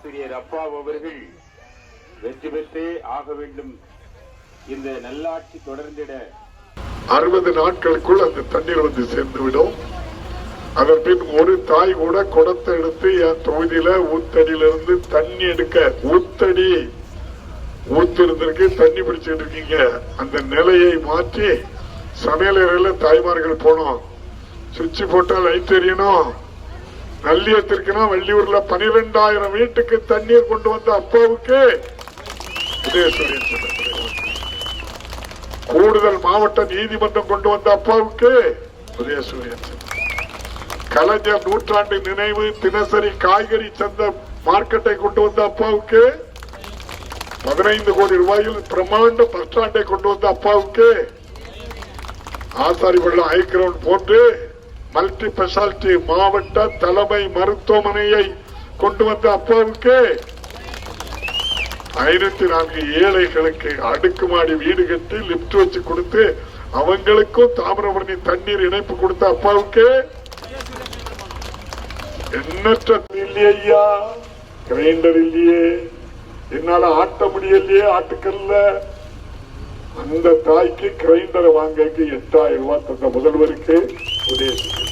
ஆசிரியர் அப்பா அவர்கள் வெற்றி பெற்றே ஆக வேண்டும். இந்த நல்லாட்சி தொடர்ந்திட 60 நாட்களுக்குள் அந்த தண்ணீர் வந்து சேர்ந்துவிடும். அதன் பின் ஒரு தாய் கூட குடத்தை எடுத்து என் தொகுதியில ஊத்தடியிலிருந்து தண்ணி எடுக்க, ஊத்தடி ஊத்திருந்திருக்கு, தண்ணி பிடிச்சிட்டு இருக்கீங்க, அந்த நிலையை மாற்றி சமையலறையில தாய்மார்கள் போனோம். சுவிட்ச் போட்டா லைட் எரியணும். நல்லியத்திற்குனா வள்ளியூர்ல 12,000 வீட்டுக்கு தண்ணீர் கொண்டு வந்த அப்பாவுக்கு உதயசூரியன் கூடுதல் மாவட்ட நீதிமன்றம் கொண்டு வந்த அப்பாவுக்கு உதயசூரியன் கலைஞர் நூற்றாண்டு நினைவு தினசரி காய்கறி சந்தை மார்க்கெட்டை கொண்டு வந்த அப்பாவுக்கு 15 கோடி ரூபாயில் பிரம்மாண்ட பஸ் ஸ்டாண்டை கொண்டு வந்த அப்பாவுக்கு ஆசாரிபள்ளம் ஹைகிரவுண்ட் போன்று மல்டி ஸ்பெஷாலிட்டி மாவட்ட தலைமை மருத்துவமனையை கொண்டு வந்த அப்பாவுக்கு 504 ஏழைகளுக்கு அடுக்குமாடி வீடு கட்டி லிப்ட் வச்சு கொடுத்து அவங்களுக்கும் தாமிரபரணி தண்ணீர் இணைப்பு கொடுத்த அப்பாவுக்கு எண்ணற்ற இல்லையா, கிரைண்டர் இல்லையே, என்னால ஆட்ட முடியலையே ஆட்டுக்கல்ல, அந்த தாய்க்கு கிரைண்டரை வாங்க 8,000 ரூபாய் தந்த முதல்வருக்கு உதயசூரியன்